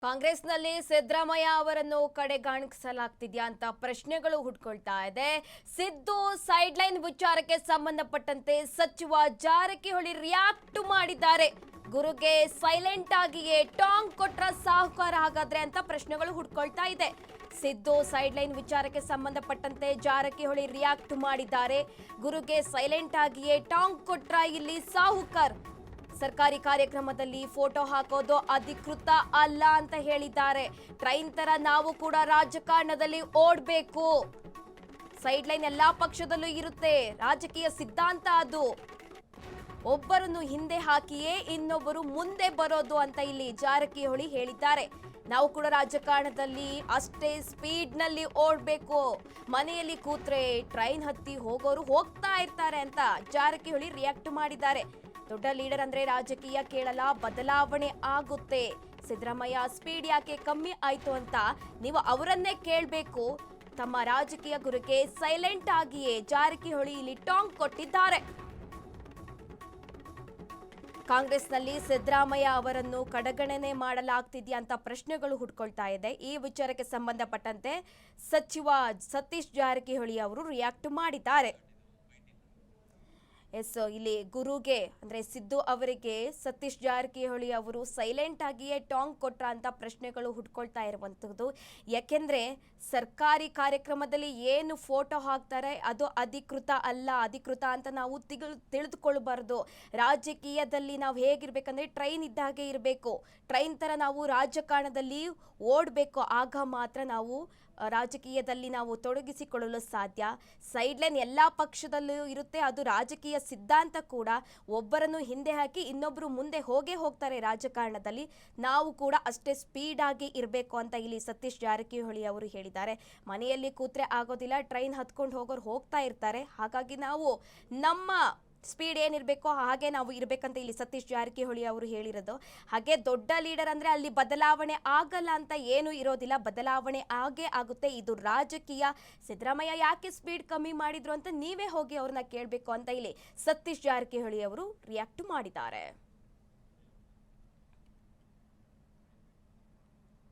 ಕಾಂಗ್ರೆಸ್ನಲ್ಲಿ ಸಿದ್ದರಾಮಯ್ಯ ಅವರನ್ನು ಕಡೆಗಾಣಿಸಲಾಗ್ತಿದ್ಯಾ ಅಂತ ಪ್ರಶ್ನೆಗಳು ಹುಟ್ಕೊಳ್ತಾ ಇದೆ. ಸಿದ್ದು ಸೈಡ್ ಲೈನ್ ವಿಚಾರಕ್ಕೆ ಸಂಬಂಧಪಟ್ಟಂತೆ ಸಚಿವ ಜಾರಕಿಹೊಳಿ ರಿಯಾಕ್ಟ್ ಮಾಡಿದ್ದಾರೆ. ಗುರುಗೆ ಸೈಲೆಂಟ್ ಆಗಿಯೇ ಟಾಂಗ್ ಕೊಟ್ರ ಸಾಹುಕಾರ ಹಾಗಾದ್ರೆ ಅಂತ ಪ್ರಶ್ನೆಗಳು ಹುಟ್ಕೊಳ್ತಾ ಇದೆ. ಸಿದ್ದು ಸೈಡ್ ಲೈನ್ ವಿಚಾರಕ್ಕೆ ಸಂಬಂಧಪಟ್ಟಂತೆ ಜಾರಕಿಹೊಳಿ ರಿಯಾಕ್ಟ್ ಮಾಡಿದ್ದಾರೆ. ಗುರುಗೆ ಸೈಲೆಂಟ್ ಆಗಿಯೇ ಟಾಂಗ್ ಕೊಟ್ರ ಇಲ್ಲಿ ಸಾಹುಕಾರ್. ಸರ್ಕಾರಿ ಕಾರ್ಯಕ್ರಮದಲ್ಲಿ ಫೋಟೋ ಹಾಕೋದು ಅಧಿಕೃತ ಅಲ್ಲ ಅಂತ ಹೇಳಿದ್ದಾರೆ. ಟ್ರೈನ್ ತರ ನಾವು ಕೂಡ ರಾಜಕಾರಣದಲ್ಲಿ ಓಡಬೇಕು. ಸೈಡ್ ಲೈನ್ ಎಲ್ಲಾ ಪಕ್ಷದಲ್ಲೂ ಇರುತ್ತೆ. ರಾಜಕೀಯ ಸಿದ್ಧಾಂತ ಅದು. ಒಬ್ಬರನ್ನು ಹಿಂದೆ ಹಾಕಿಯೇ ಇನ್ನೊಬ್ಬರು ಮುಂದೆ ಬರೋದು ಅಂತ ಇಲ್ಲಿ ಜಾರಕಿಹೊಳಿ ಹೇಳಿದ್ದಾರೆ. ನಾವು ಕೂಡ ರಾಜಕಾರಣದಲ್ಲಿ ಅಷ್ಟೇ ಸ್ಪೀಡ್ ನಲ್ಲಿ ಓಡಬೇಕು. ಮನೆಯಲ್ಲಿ ಕೂತ್ರೆ ಟ್ರೈನ್ ಹತ್ತಿ ಹೋಗೋರು ಹೋಗ್ತಾ ಇರ್ತಾರೆ ಅಂತ ಜಾರಕಿಹೊಳಿ ರಿಯಾಕ್ಟ್ ಮಾಡಿದ್ದಾರೆ. ದೊಡ್ಡ ಲೀಡರ್ ಅಂದ್ರೆ ರಾಜಕೀಯ ಕೇಳಲ್ಲ, ಬದಲಾವಣೆ ಆಗುತ್ತೆ. ಸಿದ್ದರಾಮಯ್ಯ ಸ್ಪೀಡ್ ಯಾಕೆ ಕಮ್ಮಿ ಆಯ್ತು ಅಂತ ನೀವು ಅವರನ್ನೇ ಕೇಳಬೇಕು. ತಮ್ಮ ರಾಜಕೀಯ ಗುರುಗೆ ಸೈಲೆಂಟ್ ಆಗಿಯೇ ಜಾರಕಿಹೊಳಿ ಇಲ್ಲಿ ಟಾಂಗ್ ಕೊಟ್ಟಿದ್ದಾರೆ. ಕಾಂಗ್ರೆಸ್ನಲ್ಲಿ ಸಿದ್ದರಾಮಯ್ಯ ಅವರನ್ನು ಕಡೆಗಣನೆ ಮಾಡಲಾಗ್ತಿದ್ಯಾ ಅಂತ ಪ್ರಶ್ನೆಗಳು ಹುಟ್ಕೊಳ್ತಾ ಇದೆ. ಈ ವಿಚಾರಕ್ಕೆ ಸಂಬಂಧಪಟ್ಟಂತೆ ಸಚಿವ ಸತೀಶ್ ಜಾರಕಿಹೊಳಿ ಅವರು ರಿಯಾಕ್ಟ್ ಮಾಡಿದ್ದಾರೆ. ಇಲ್ಲಿ ಗುರುಗೆ ಅಂದ್ರೆ ಸಿದ್ದು ಅವರಿಗೆ ಸತೀಶ್ ಜಾರಕಿಹೊಳಿ ಅವರು ಸೈಲೆಂಟ್ ಆಗಿಯೇ ಟಾಂಗ್ ಕೊಟ್ರ ಅಂತ ಪ್ರಶ್ನೆಗಳು ಹುಟ್ಕೊಳ್ತಾ ಇರುವಂತದ್ದು. ಯಾಕೆಂದ್ರೆ ಸರ್ಕಾರಿ ಕಾರ್ಯಕ್ರಮದಲ್ಲಿ ಏನು ಫೋಟೋ ಹಾಕ್ತಾರೆ ಅದು ಅಧಿಕೃತ ಅಲ್ಲ. ಅಧಿಕೃತ ಅಂತ ನಾವು ತಿಳಿದುಕೊಳ್ಬಾರ್ದು. ರಾಜಕೀಯದಲ್ಲಿ ನಾವು ಹೇಗಿರ್ಬೇಕಂದ್ರೆ ಟ್ರೈನ್ ಇದ್ದಾಗೆ ಇರಬೇಕು. ಟ್ರೈನ್ ತರ ನಾವು ರಾಜಕಾರಣದಲ್ಲಿ ಓಡಬೇಕು. ಆಗ ಮಾತ್ರ ನಾವು ರಾಜಕೀಯದಲ್ಲಿ ನಾವು ತೊಡಗಿಸಿಕೊಳ್ಳಲು ಸಾಧ್ಯ. ಸೈಡ್ ಲೈನ್ ಎಲ್ಲಾ ಪಕ್ಷದಲ್ಲೂ ಇರುತ್ತೆ. ಅದು ರಾಜಕೀಯ ಸಿದ್ಧಾಂತ ಕೂಡ. ಒಬ್ಬರನ್ನು ಹಿಂದೆ ಹಾಕಿ ಇನ್ನೊಬ್ರು ಮುಂದೆ ಹೋಗ್ತಾರೆ ರಾಜಕಾರಣದಲ್ಲಿ. ನಾವು ಕೂಡ ಅಷ್ಟೇ ಸ್ಪೀಡ್ ಆಗಿ ಇರಬೇಕು ಅಂತ ಇಲ್ಲಿ ಸತೀಶ್ ಜಾರಕಿಹೊಳಿ ಅವರು ಹೇಳಿದ್ದಾರೆ. ಮನೆಯಲ್ಲಿ ಕೂತ್ರೆ ಆಗೋದಿಲ್ಲ, ಟ್ರೈನ್ ಹತ್ಕೊಂಡು ಹೋಗೋರು ಹೋಗ್ತಾ ಇರ್ತಾರೆ. ಹಾಗಾಗಿ ನಾವು ನಮ್ಮ ಸ್ಪೀಡ್ ಏನಿರಬೇಕೋ ಹಾಗೆ ನಾವು ಇರಬೇಕಂತ ಇಲ್ಲಿ ಸತೀಶ್ ಜಾರಕಿಹೊಳಿ ಅವರು ಹೇಳಿರೋದು. ಹಾಗೆ ದೊಡ್ಡ ಲೀಡರ್ ಅಂದ್ರೆ ಅಲ್ಲಿ ಬದಲಾವಣೆ ಆಗಲ್ಲ ಅಂತ ಏನು ಇರೋದಿಲ್ಲ. ಬದಲಾವಣೆ ಆಗೇ ಆಗುತ್ತೆ. ಇದು ರಾಜಕೀಯ. ಸಿದ್ದರಾಮಯ್ಯ ಯಾಕೆ ಸ್ಪೀಡ್ ಕಮ್ಮಿ ಮಾಡಿದ್ರು ಅಂತ ನೀವೇ ಹೋಗಿ ಅವ್ರನ್ನ ಕೇಳಬೇಕು ಅಂತ ಇಲ್ಲಿ ಸತೀಶ್ ಜಾರಕಿಹೊಳಿ ಅವರು ರಿಯಾಕ್ಟ್ ಮಾಡಿದ್ದಾರೆ.